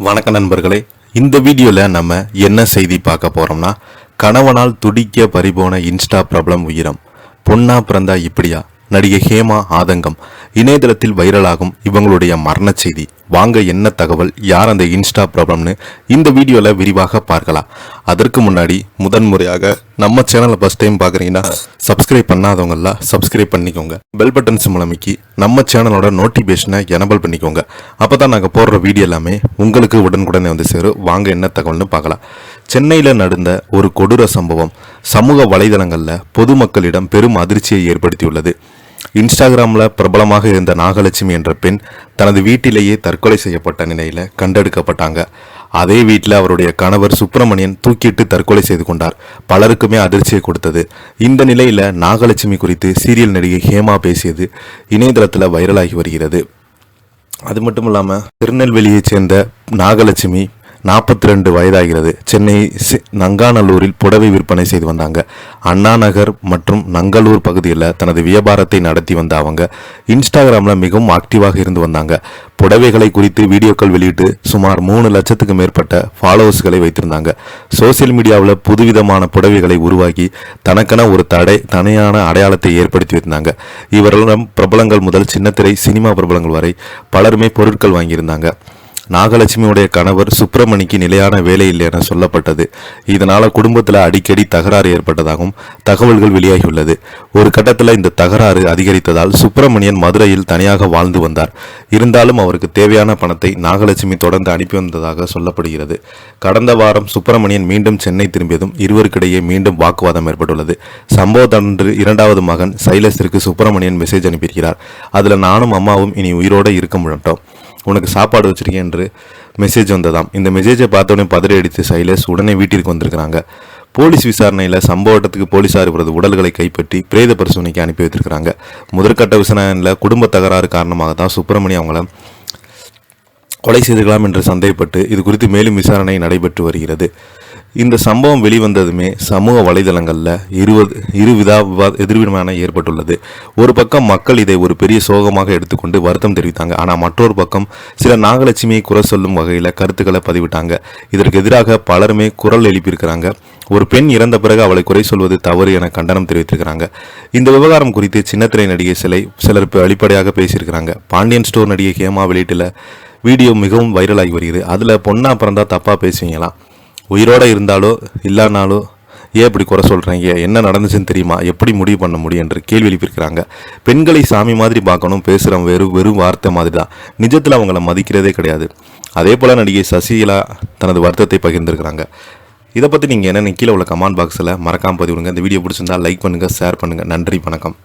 வணக்க நண்பர்களே, இந்த வீடியோவில் நம்ம என்ன செய்தி பார்க்க போகிறோம்னா, கணவனால் துடிக்க பறிபோன இன்ஸ்டா பிரபலம் உயிரம். பொண்ணா பிறந்தா இப்படியா? நடிகை ஹேமா ஆதங்கம். இணையதளத்தில் வைரலாகும் இவங்களுடைய மரண செய்தி. வாங்க என்ன தகவல், யார் அந்த இன்ஸ்டா பிரபலம்னு இந்த வீடியோவில் விரிவாக பார்க்கலாம். அதற்கு முன்னாடி முதன்முறையாக நம்ம சேனலை ஃபர்ஸ்ட் டைம் பார்க்குறீங்கன்னா சப்ஸ்கிரைப் பண்ணாதவங்கெல்லாம் சப்ஸ்கிரைப் பண்ணிக்கோங்க. பெல் பட்டன் சிம்பல் அமைக்கி நம்ம சேனலோட நோட்டிஃபிகேஷனை எனபிள் பண்ணிக்கோங்க. அப்போ தான் நாங்கள் போடுற வீடியோ எல்லாமே உங்களுக்கு உடனுக்குடனே வந்து சேரும். வாங்க என்ன தகவல்னு பார்க்கலாம். சென்னையில் நடந்த ஒரு கொடூர சம்பவம் சமூக வலைதளங்களில் பொதுமக்களிடம் பெரும் அதிர்ச்சியை ஏற்படுத்தியுள்ளது. இன்ஸ்டாகிராமில் பிரபலமாக இருந்த நாகலட்சுமி என்ற பெண் தனது வீட்டிலேயே தற்கொலை செய்யப்பட்ட நிலையில் கண்டெடுக்கப்பட்டாங்க. அதே வீட்டில் அவருடைய கணவர் சுப்பிரமணியன் தூக்கிட்டு தற்கொலை செய்து கொண்டார். பலருக்குமே அதிர்ச்சியை கொடுத்தது. இந்த நிலையில் நாகலட்சுமி குறித்து சீரியல் நடிகை ஹேமா பேசியது இணையதளத்தில் வைரலாகி வருகிறது. அது மட்டும் இல்லாமல் திருநெல்வேலியைச் சேர்ந்த நாகலட்சுமி 42 வயதாகிறது. சென்னை நங்காநல்லூரில் புடவை விற்பனை செய்து வந்தாங்க. அண்ணா நகர் மற்றும் நங்கலூர் பகுதியில் தனது வியாபாரத்தை நடத்தி வந்த அவங்க இன்ஸ்டாகிராமில் மிகவும் ஆக்டிவாக இருந்து வந்தாங்க. புடவைகளை குறித்து வீடியோக்கள் வெளியிட்டு சுமார் 3 லட்சத்துக்கு மேற்பட்ட ஃபாலோவர்ஸ்களை வைத்திருந்தாங்க. சோசியல் மீடியாவில் புதுவிதமான புடவைகளை உருவாக்கி தனக்கென ஒரு தனியான அடையாளத்தை ஏற்படுத்தி வைத்திருந்தாங்க. இவர்களிடம் பிரபலங்கள் முதல் சின்னத்திரை சினிமா பிரபலங்கள் வரை பலருமே பொருட்கள் வாங்கியிருந்தாங்க. நாகலட்சுமியுடைய கணவர் சுப்பிரமணிக்கு நிலையான வேலை இல்லை என சொல்லப்பட்டது. இதனால் குடும்பத்தில் அடிக்கடி தகராறு ஏற்பட்டதாகவும் தகவல்கள் வெளியாகியுள்ளது. ஒரு கட்டத்தில் இந்த தகராறு அதிகரித்ததால் சுப்பிரமணியன் மதுரையில் தனியாக வாழ்ந்து வந்தார். இருந்தாலும் அவருக்கு தேவையான பணத்தை நாகலட்சுமி தொடர்ந்து அனுப்பி வந்ததாக சொல்லப்படுகிறது. கடந்த வாரம் சுப்பிரமணியன் மீண்டும் சென்னை திரும்பியதும் இருவருக்கிடையே மீண்டும் வாக்குவாதம் ஏற்பட்டுள்ளது. சம்பவத்தன்று இரண்டாவது மகன் சைலஸிற்கு சுப்பிரமணியன் மெசேஜ் அனுப்பியிருக்கிறார். அதில் நானும் அம்மாவும் இனி உயிரோடு இருக்க மாட்டோம், உனக்கு சாப்பாடு வச்சிருக்கேன் என்று மெசேஜ் வந்ததாம். இந்த மெசேஜை பார்த்தோன்னே பதறி அடித்து சைலஸ் உடனே வீட்டிற்கு வந்திருக்கிறாங்க. போலீஸ் விசாரணையில் சம்பவ இடத்துக்கு போலீசார் இவரது உடல்களை கைப்பற்றி பிரேத பரிசோதனைக்கு அனுப்பி வைத்திருக்கிறாங்க. முதற்கட்ட விசாரணையில் குடும்ப தகராறு காரணமாக தான் சுப்பிரமணியம் அவங்கள கொலை செய்திருக்கலாம் என்று சந்தேகப்பட்டு இது குறித்து மேலும் விசாரணை நடைபெற்று வருகிறது. இந்த சம்பவம் வெளிவந்ததுமே சமூக வலைதளங்களில் எதிர்வினையான ஏற்பட்டுள்ளது. ஒரு பக்கம் மக்கள் இதை ஒரு பெரிய சோகமாக எடுத்துக்கொண்டு வருத்தம் தெரிவித்தாங்க. ஆனால் மற்றொரு பக்கம் சில நாகலட்சுமியை குறை சொல்லும் வகையில் கருத்துக்களை பதிவிட்டாங்க. இதற்கு எதிராக பலருமே குரல் எழுப்பியிருக்கிறாங்க. ஒரு பெண் இறந்த பிறகு அவளை குறை சொல்வது தவறு என கண்டனம் தெரிவித்திருக்கிறாங்க. இந்த விவகாரம் குறித்து சின்னத்திரை நடிகை சிலர் வெளிப்படையாக பேசியிருக்கிறாங்க. பாண்டியன் ஸ்டோர் நடிகை ஹேமா வெளியிட்டுள்ள வீடியோ மிகவும் வைரலாகி வருகிறது. அதில் பொண்ணா பிறந்தா தப்பாக பேசுவீங்களா, உயிரோடு இருந்தாலோ இல்லைனாலோ ஏன் இப்படி குறை சொல்கிறீங்க, என்ன நடந்துச்சுன்னு தெரியுமா, எப்படி முடிவு பண்ண முடியும் என்று கேள்வி எழுப்பியிருக்கிறாங்க. பெண்களை சாமி மாதிரி பார்க்கணும், பேசுகிறோம் வெறும் வார்த்தை மாதிரி தான், நிஜத்தில் அவங்கள மதிக்கிறதே கிடையாது. அதே போல் நடிகை சசிகலா தனது வருத்தத்தை பகிர்ந்திருக்கிறாங்க. இதை பற்றி நீங்கள் என்னென்ன கீழே உள்ள கமெண்ட் பாக்ஸில் மறக்காமல் பதிவிடுங்க. இந்த வீடியோ பிடிச்சிருந்தால் லைக் பண்ணுங்கள், ஷேர் பண்ணுங்கள். நன்றி, வணக்கம்.